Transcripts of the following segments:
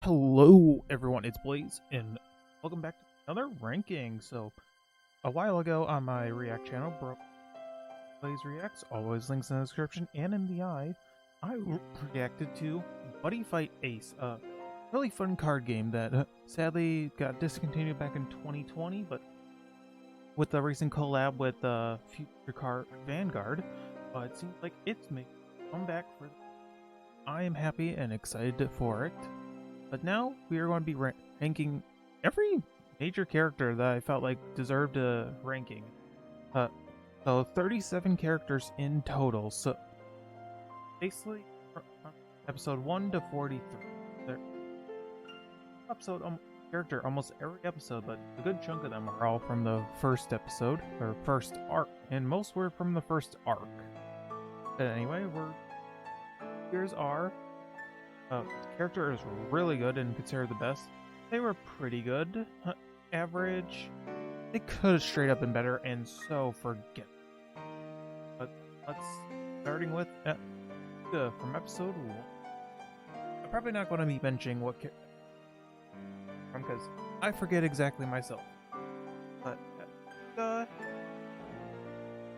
Hello everyone, it's Blaze, and welcome back to another ranking. So, a while ago on my React channel, Blaze Reacts, always links in the description and in the eye, I reacted to Buddyfight Ace, a really fun card game that sadly got discontinued back in 2020, but with the recent collab with Future Card Vanguard, it seems like it's making a comeback for. I am happy and excited for it. But now we are going to be ranking every major character that I felt like deserved a ranking. So 37 characters in total. So basically, episode 1 to 43. There, character almost every episode, but a good chunk of them are all from the first episode or first arc, and most were from the first arc. But anyway, here's our. Character is really good and considered the best. They were pretty good. Average. They could have straight up been better, and so forget. But starting with from episode 1. I'm probably not going to be mentioning what because I forget exactly myself. But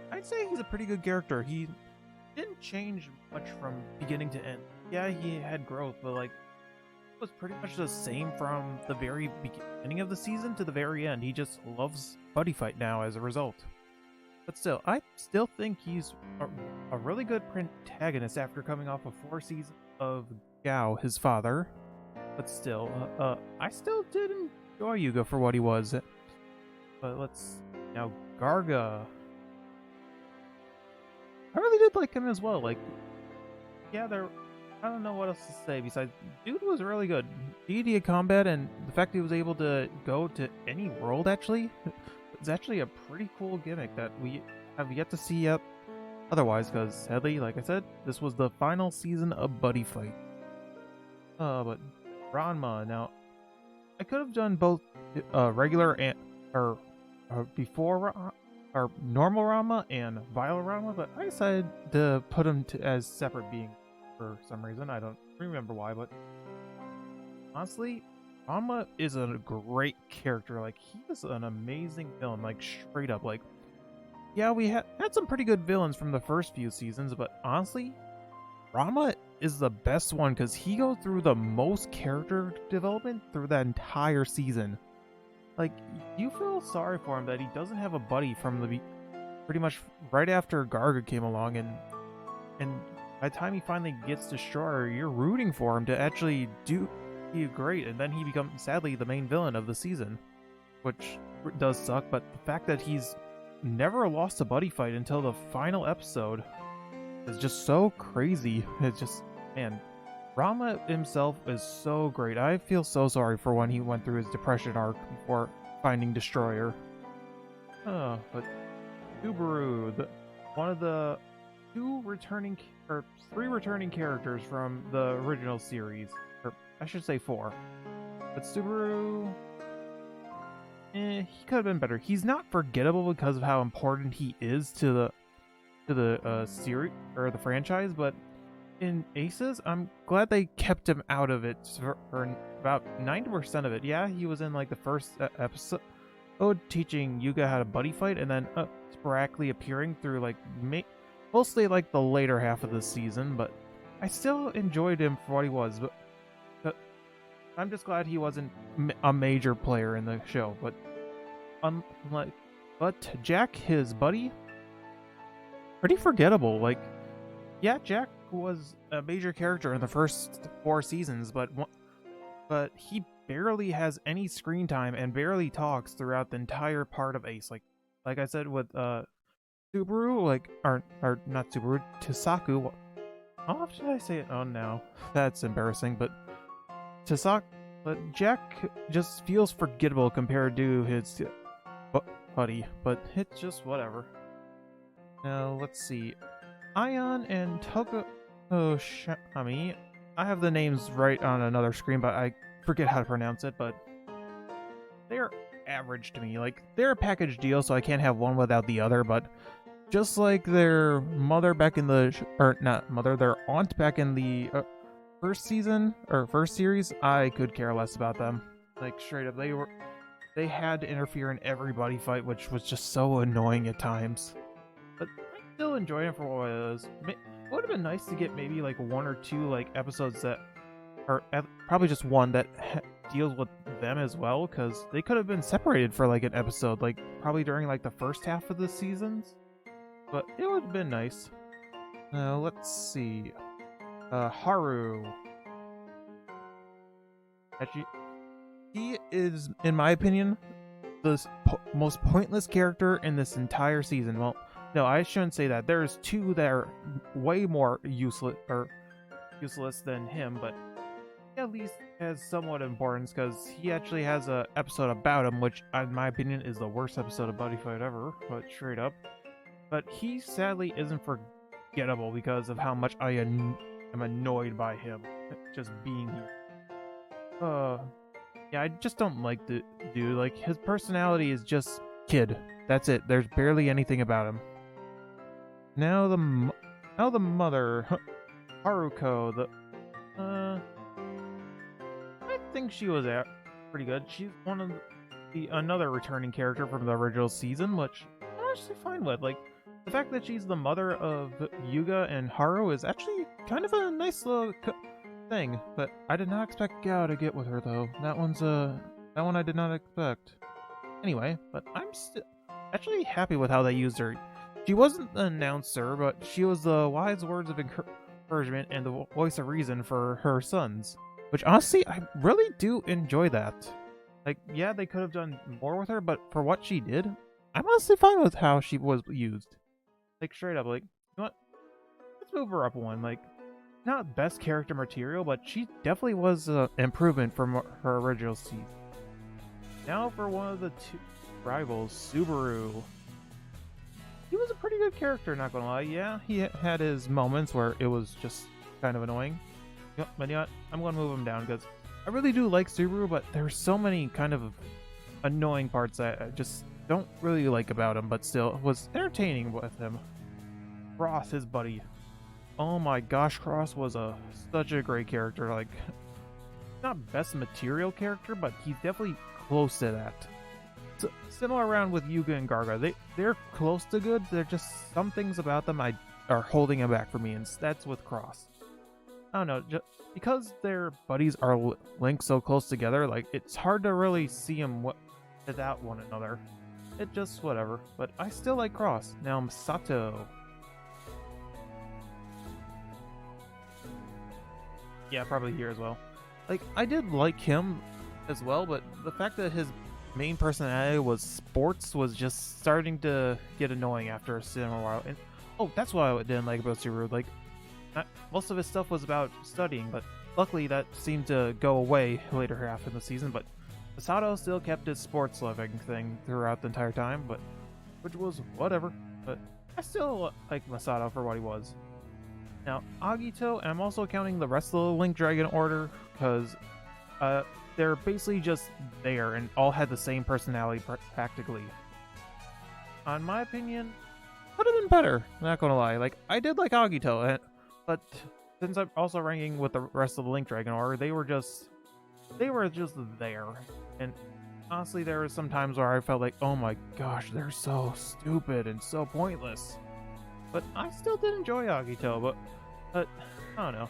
I'd say he's a pretty good character. He didn't change much from beginning to end. Yeah, he had growth, but like it was pretty much the same from the very beginning of the season to the very end. He just loves Buddyfight now as a result. But still, I still think he's a really good protagonist after coming off of 4 seasons of Gao, his father. But still, I still did enjoy Yuga for what he was. But now Garga. I really did like him as well. Like, yeah, I don't know what else to say besides dude was really good. Deity of combat and the fact he was able to go to any world actually is actually a pretty cool gimmick that we have yet to see up otherwise, because sadly, like I said, this was the final season of Buddyfight. But Ranma, now I could have done both regular and or before or normal Ranma and Violet Ranma, but I decided to put them as separate beings. For some reason, I don't remember why, but honestly, Ranma is a great character. Like, he is an amazing villain, like straight up. Like, yeah, we had some pretty good villains from the first few seasons, but honestly, Ranma is the best one because he goes through the most character development through that entire season. Like, you feel sorry for him that he doesn't have a buddy from the pretty much right after Garga came along, and by the time he finally gets Destroyer, you're rooting for him to actually do great, and then he becomes, sadly, the main villain of the season, which does suck, but the fact that he's never lost a buddy fight until the final episode is just so crazy. It's just, man, Rama himself is so great. I feel so sorry for when he went through his depression arc before finding Destroyer. But Subaru, one of the 3 returning characters from the original series, or I should say 4. But Subaru, he could have been better. He's not forgettable because of how important he is to the series or the franchise, but in Aces, I'm glad they kept him out of it for about 90% of it. Yeah, he was in like the first episode teaching Yuga how to buddy fight, and then sporadically appearing through like mostly like the later half of the season, but I still enjoyed him for what he was. But I'm just glad he wasn't a major player in the show. But Jack, his buddy, pretty forgettable. Like, yeah, Jack was a major character in the first 4 seasons, but he barely has any screen time and barely talks throughout the entire part of Ace. Like I said with Subaru, or not Subaru, Tisaku. How often did I say it? Oh no, that's embarrassing. But Jack just feels forgettable compared to his buddy. But it's just whatever. Now let's see, Ion and Toga. I have the names right on another screen, but I forget how to pronounce it. But they're average to me. Like, they're a package deal, so I can't have one without the other. But just like their mother back in the, or not mother, their aunt back in the first season or first series, I could care less about them. Like straight up, they had to interfere in every buddy fight, which was just so annoying at times. But I still enjoyed it for what it was. It would have been nice to get maybe like one or two like episodes that, or probably just one that deals with them as well, because they could have been separated for like an episode, like probably during like the first half of the seasons. But it would have been nice. Let's see. Haru. Actually, he is, in my opinion, the most pointless character in this entire season. Well, no, I shouldn't say that. There's two that are way more useless than him, but he at least has somewhat importance because he actually has a episode about him, which, in my opinion, is the worst episode of Buddyfight ever, but straight up. But he sadly isn't forgettable because of how much I am annoyed by him just being here. Yeah, I just don't like the dude. Like, his personality is just kid. That's it. There's barely anything about him. Now the mother, Haruko. I think she was pretty good. She's one of another returning character from the original season, which I'm actually fine with. Like, the fact that she's the mother of Yuga and Haru is actually kind of a nice little thing, but I did not expect Gao to get with her though. That one I did not expect. Anyway, but I'm still actually happy with how they used her. She wasn't the announcer, but she was the wise words of encouragement and the voice of reason for her sons. Which honestly, I really do enjoy that. Like, yeah, they could have done more with her, but for what she did, I'm honestly fine with how she was used. Like, straight up, like, you know what? Let's move her up one. Like, not best character material, but she definitely was an improvement from her original season. Now for one of the two rivals, Subaru. He was a pretty good character, not gonna lie. Yeah, he had his moments where it was just kind of annoying. But you know what? I'm gonna move him down because I really do like Subaru, but there's so many kind of annoying parts that I just don't really like about him, but still was entertaining with him. Cross, his buddy. Oh my gosh, Cross was such a great character. Like, not best material character, but he's definitely close to that. So, similar around with Yuga and Garga. They're close to good. They're just some things about them are holding him back for me, and that's with Cross. I don't know, just because their buddies are linked so close together, like, it's hard to really see them without one another. It just whatever, but I still like Cross. Now Masato. Yeah, probably here as well. Like, I did like him as well, but the fact that his main personality was sports was just starting to get annoying after a similar while. And oh, that's what I didn't like about Subaru. Like, most of his stuff was about studying, but luckily that seemed to go away later half in the season. But Masato still kept his sports loving thing throughout the entire time, but which was whatever. But I still like Masato for what he was. Now, Agito, and I'm also counting the rest of the Link Dragon Order, because they're basically just there and all had the same personality practically. On my opinion, could have been better, not gonna lie. Like, I did like Agito, but since I'm also ranking with the rest of the Link Dragon Order, they were just there. And honestly, there were some times where I felt like, oh my gosh, they're so stupid and so pointless. But I still did enjoy Agito, but I don't know.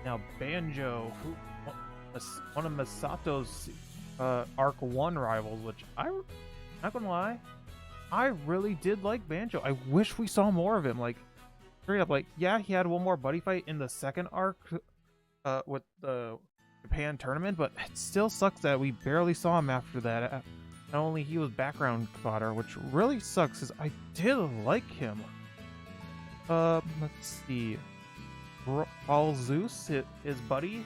Now Banjo, one of Masato's Arc 1 rivals, which not gonna lie, I really did like Banjo. I wish we saw more of him. Like, straight up, like, yeah, he had one more buddy fight in the second arc with the Japan tournament, but it still sucks that we barely saw him after that. Not only he was background fodder, which really sucks, because I did like him. Let's see. All Zeus, his buddy.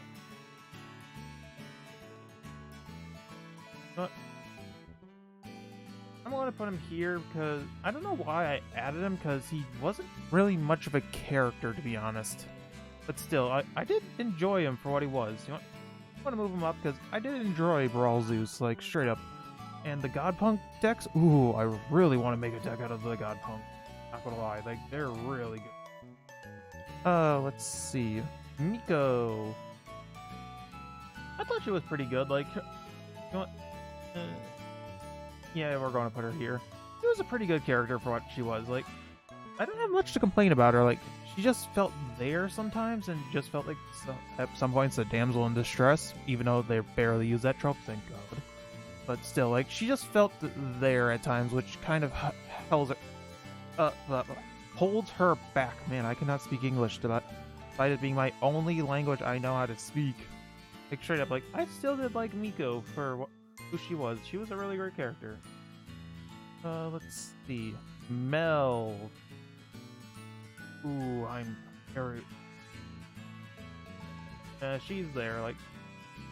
But I'm gonna put him here because I don't know why I added him, because he wasn't really much of a character, to be honest. But still, I did enjoy him for what he was. You know what? I'm gonna move him up because I did enjoy Brawl Zeus, like, straight up. And the Godpunk decks, ooh, I really want to make a deck out of the Godpunk. Not gonna lie, like, they're really good. Let's see. Miko. I thought she was pretty good. Like, you know what? Uh, yeah, we're going to put her here. She was a pretty good character for what she was. Like, I don't have much to complain about her. Like, she just felt there sometimes and just felt like at some points a damsel in distress, even though they barely use that trope, thank God. But still, like, she just felt there at times, which kind of holds her back. Man, I cannot speak English despite it being my only language I know how to speak. Like, straight up, like, I still did like Miko for who she was. She was a really great character. Let's see. Mel. Ooh, I'm very... she's there. Like,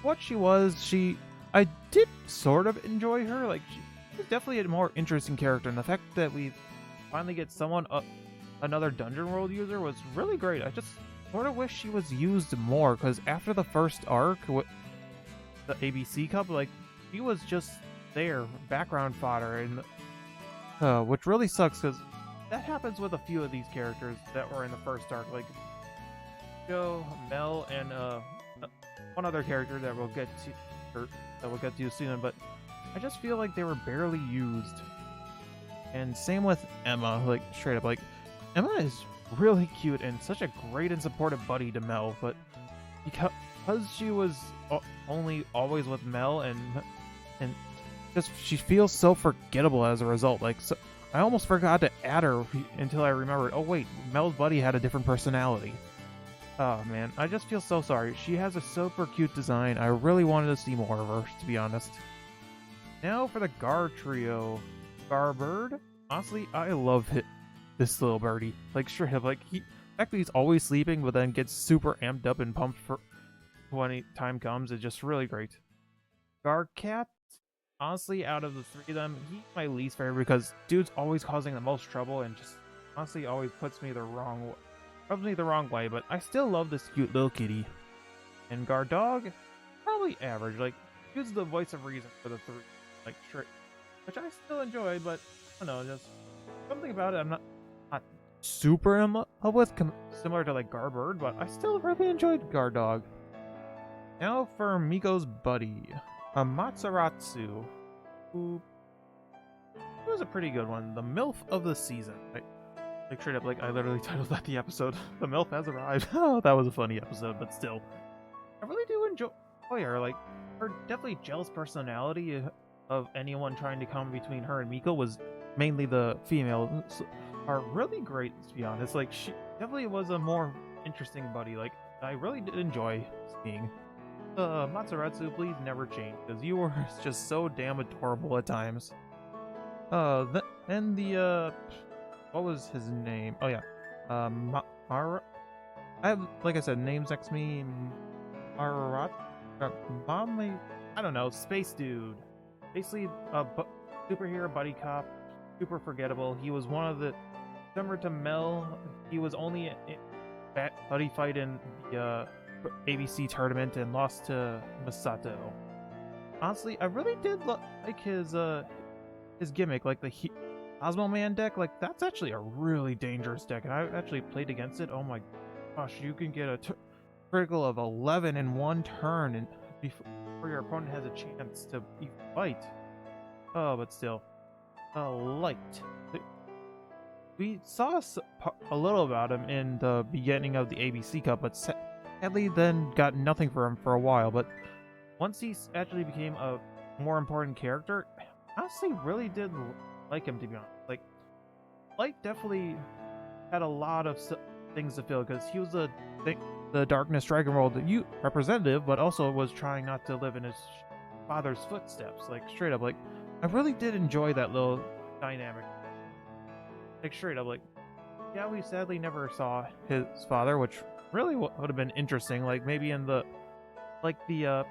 what she was, I did sort of enjoy her. Like, she's definitely a more interesting character, and the fact that we finally get another Dungeon World user was really great. I just sort of wish she was used more, because after the first arc, with the ABC Cup, like, she was just there, background fodder, and which really sucks, because that happens with a few of these characters that were in the first arc, like Joe, Mel, and one other character that we'll get to soon. But I just feel like they were barely used. And same with Emma, like straight up, like Emma is really cute and such a great and supportive buddy to Mel, but because she was only always with Mel and just she feels so forgettable as a result. Like, so, I almost forgot to add her until I remembered, oh wait, Mel's buddy had a different personality. Oh man, I just feel so sorry. She has a super cute design. I really wanted to see more of her, to be honest. Now for the Gar trio. Garbird. Honestly, I love this little birdie. Like, straight up, like, the fact that he's always sleeping but then gets super amped up and pumped for when time comes is just really great. Garcat. Honestly, out of the three of them, he's my least favorite because dude's always causing the most trouble and just honestly always rubs me the wrong way, but I still love this cute little kitty. And Gardog, probably average. Like, he's the voice of reason for the three, like, straight, which I still enjoy, but I don't know, just something about it I'm not super in love with, similar to like Garbird, but I still really enjoyed Gardog. Now for Miko's buddy. Amaterasu, who was a pretty good one. The MILF of the season. Like, straight up, like, I literally titled that the episode. The MILF has arrived. Oh, that was a funny episode, but still. I really do enjoy her. Like, her definitely jealous personality of anyone trying to come between her and Miko was mainly the female. Are really great, to be honest. Like, she definitely was a more interesting buddy. Like, I really did enjoy seeing. Matsuratsu, please never change, because you were just so damn adorable at times. What was his name? Oh yeah, Mara. Like I said, names next to me. Marat, Mommy. I don't know, space dude. Basically, superhero buddy cop, super forgettable. He was one of the, similar to Mel. He was only in buddy fight in the ABC tournament and lost to Masato. Honestly, I really did like his gimmick, like the Osmo Man deck. Like, that's actually a really dangerous deck, and I actually played against it. Oh my gosh, you can get a critical of 11 in one turn, and before your opponent has a chance to fight. Oh, but still, Light. We saw a little about him in the beginning of the ABC Cup, but sadly then got nothing for him for a while. But once he actually became a more important character, I honestly really did like him, to be honest. Like, Light definitely had a lot of things to fill, because he was the Darkness Dragon World representative, but also was trying not to live in his father's footsteps. Like, straight up, like, I really did enjoy that little dynamic. Like, straight up, like, yeah, we sadly never saw his father, which really would have been interesting. Like, maybe in the, like, wow,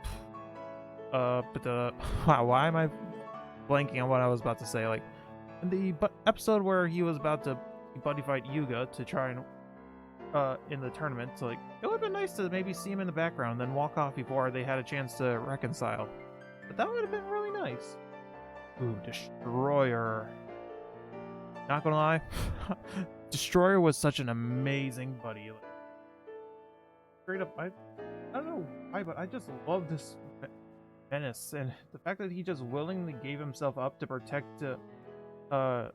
why am I blanking on what I was about to say? Like, in the episode where he was about to buddy fight Yuga to try and, in the tournament, so, like, it would have been nice to maybe see him in the background, then walk off before they had a chance to reconcile. But that would have been really nice. Ooh, Destroyer. Not gonna lie, Destroyer was such an amazing buddy. straight up, I don't know why, but I just love this menace, and the fact that he just willingly gave himself up to protect wow,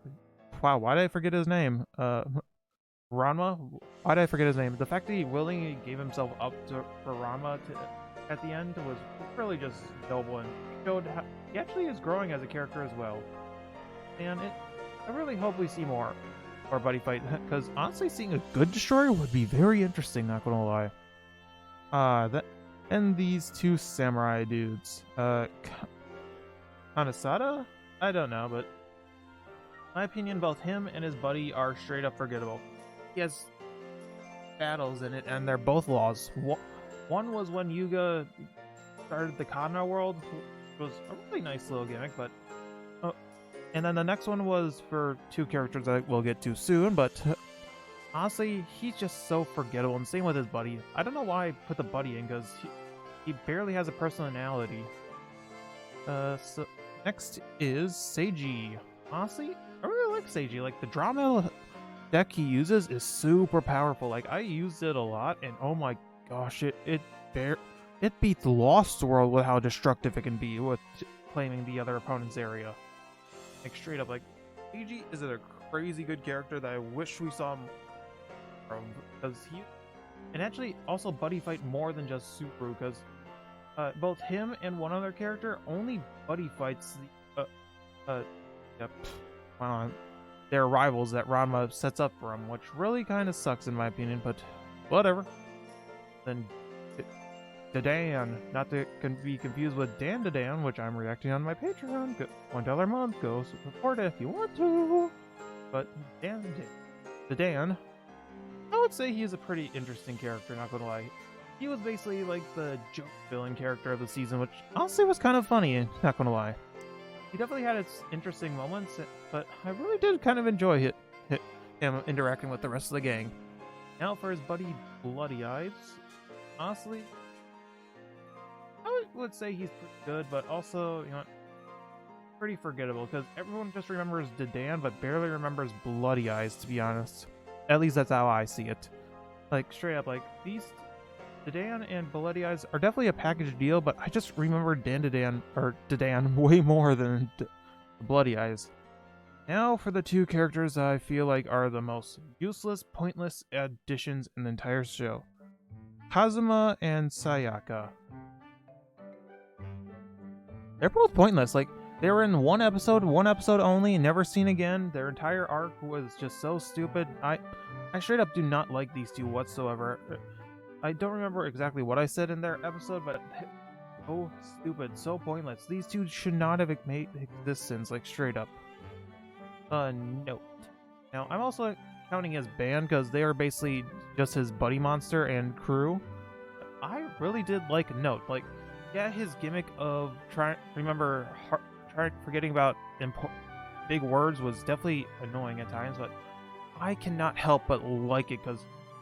why did I forget his name? Ranma? Why did I forget his name? The fact that he willingly gave himself up for Ranma at the end was really just noble, and showed how he actually is growing as a character as well. And I really hope we see more Buddy Fight, because honestly, seeing a good destroyer would be very interesting, not gonna lie. And these two samurai dudes. Hanasada? I don't know, but in my opinion, both him and his buddy are straight up forgettable. He has battles in it, and they're both laws. One was when Yuga started the Kana world, which was a really nice little gimmick, but and then the next one was for two characters that we'll get to soon, but honestly, he's just so forgettable, and same with his buddy. I don't know why I put the buddy in, because he barely has a personality. So next is Seiji. Honestly, I really like Seiji. Like, the drama deck he uses is super powerful. Like, I used it a lot, and oh my gosh, it beats Lost World with how destructive it can be with claiming the other opponent's area. Like, straight up, like, Seiji is a crazy good character that I wish we saw more of, because and actually also Buddy Fight more than just Subaru, because both him and one other character only Buddy Fights their rivals that Ranma sets up for him, which really kind of sucks in my opinion, but whatever. Then Dadan, not to be confused with Dan Dadan, which I'm reacting on my Patreon. $1 a month, go support it if you want to. But Dadan, I would say he is a pretty interesting character, not gonna lie. He was basically like the joke villain character of the season, which honestly was kind of funny, not gonna lie. He definitely had its interesting moments, but I really did kind of enjoy him interacting with the rest of the gang. Now for his buddy Bloody Eyes, honestly, I would say he's pretty good, but also, you know, pretty forgettable, because everyone just remembers Dadan, but barely remembers Bloody Eyes, to be honest. At least that's how I see it. Like, straight up, like, these Dadan and Bloody Eyes are definitely a package deal, but I just remember Dadan way more than Bloody Eyes. Now for the two characters I feel like are the most useless, pointless additions in the entire show. Kazuma and Sayaka. They're both pointless. Like, they were in one episode only, never seen again. Their entire arc was just so stupid. I straight up do not like these two whatsoever. I don't remember exactly what I said in their episode, but so stupid, so pointless. These two should not have made existence, like, straight up. Note. Now, I'm also counting his band, because they are basically just his buddy monster and crew. I really did like Note. Like, yeah, his gimmick of forgetting about big words was definitely annoying at times, but I cannot help but like it, because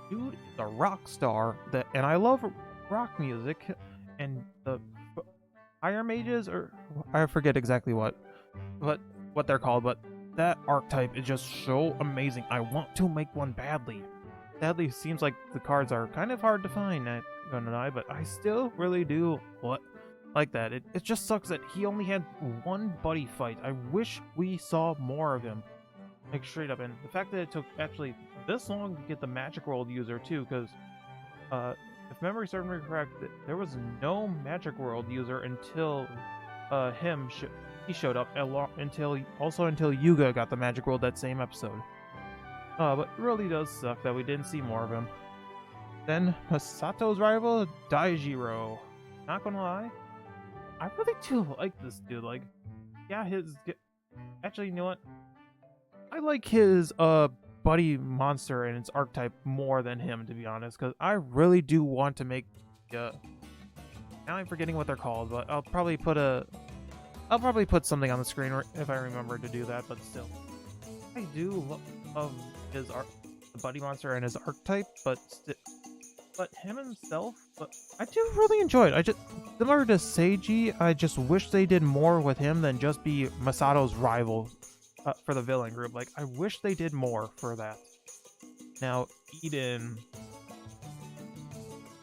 dude is a rock star, and I love rock music, and the fire mages, or I forget exactly what they're called, but that archetype is just so amazing. I want to make one badly. Sadly, seems like the cards are kind of hard to find, not gonna lie, but I still really do like that. It just sucks that he only had one buddy fight. I wish we saw more of him. Like, straight up. And the fact that it took actually this long to get the Magic World user too, because if memory serves me correct, there was no Magic World user until he showed up, until Yuga got the Magic World that same episode. But it really does suck that we didn't see more of him. Then Masato's rival, Daijiro. Not gonna lie, I really do like this dude. Like, yeah, actually, you know what? I like his buddy monster and its archetype more than him, to be honest, because I really do want to make now I'm forgetting what they're called, but I'll probably put something on the screen if I remember to do that, but still. I do love his the buddy monster and his archetype, but him himself, but I do really enjoy it. I just, similar to Seiji, I just wish they did more with him than just be Masato's rival for the villain group. Like, I wish they did more for that. Now, Eden.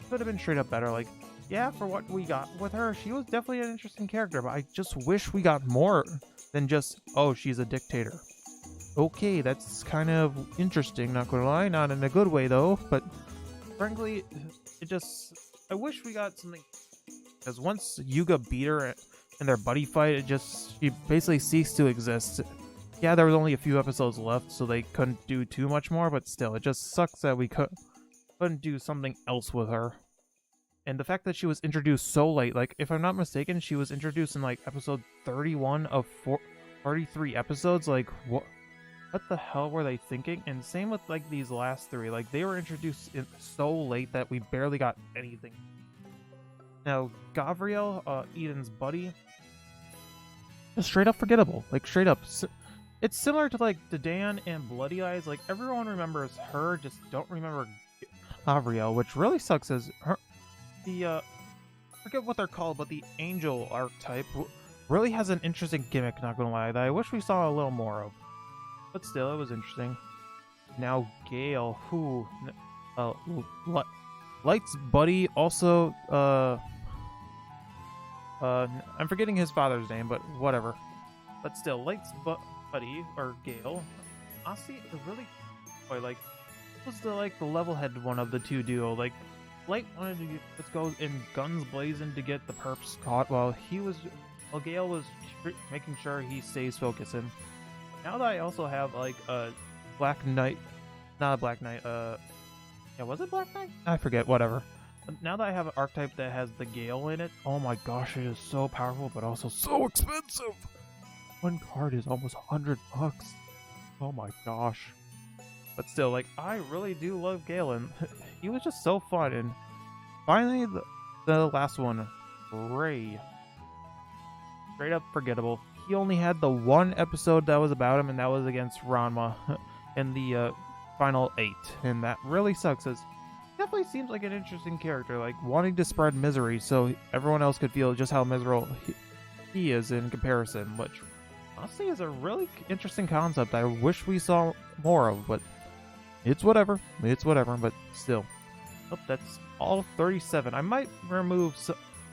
could have been straight up better. Like, yeah, for what we got with her, she was definitely an interesting character, but I just wish we got more than just, oh, she's a dictator. Okay, that's kind of interesting, not gonna lie, not in a good way though, but frankly, I wish we got something, because once Yuga beat her in their buddy fight, she basically ceased to exist. Yeah, there was only a few episodes left, so they couldn't do too much more, but still, it just sucks that we couldn't do something else with her. And the fact that she was introduced so late, like, if I'm not mistaken, she was introduced in, like, episode 31 of 43 episodes, like, what the hell were they thinking? And same with, like, these last three, like, they were introduced so late that we barely got anything. Now, Gavriel, Eden's buddy, is straight up forgettable, like, straight up. It's similar to, like, Dadan and Bloody Eyes, like, everyone remembers her, just don't remember Gavriel, which really sucks, as I forget what they're called, but the angel archetype really has an interesting gimmick, not gonna lie, that I wish we saw a little more of. But still, it was interesting. Now, Gale, who, Light's buddy, also, I'm forgetting his father's name, but whatever. But still, Light's buddy, or Gale, honestly, it really, like, was the level-headed one of the two duo. Like, Light wanted to just go in guns blazing to get the perps caught, while Gale was making sure he stays focusing. Now that I also have, like, a Black Knight, not a Black Knight, yeah, was it Black Knight? I forget, whatever. But now that I have an archetype that has the Gale in it, oh my gosh, it is so powerful, but also so expensive! One card is almost $100. Oh my gosh. But still, like, I really do love Gale, and he was just so fun. And finally, the last one, Ray. Straight up forgettable. He only had the one episode that was about him, and that was against Ranma in the final 8. And that really sucks, as definitely seems like an interesting character, like wanting to spread misery so everyone else could feel just how miserable he is in comparison, which honestly is a really interesting concept I wish we saw more of, but it's whatever, but still. Oh, that's all 37. I might remove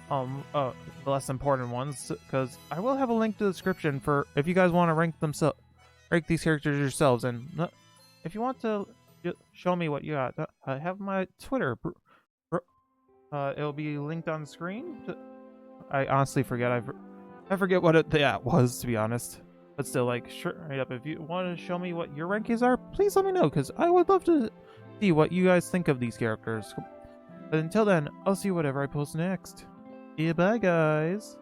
the less important ones, because I will have a link to the description for if you guys want to rank these characters yourselves, and if you want to show me what you got, I have my Twitter. It'll be linked on the screen. I honestly forget. I forget what that was, to be honest. But still, like, straight up, if you want to show me what your rankings are, please let me know, because I would love to see what you guys think of these characters. But until then, I'll see whatever I post next. Yeah, bye, guys.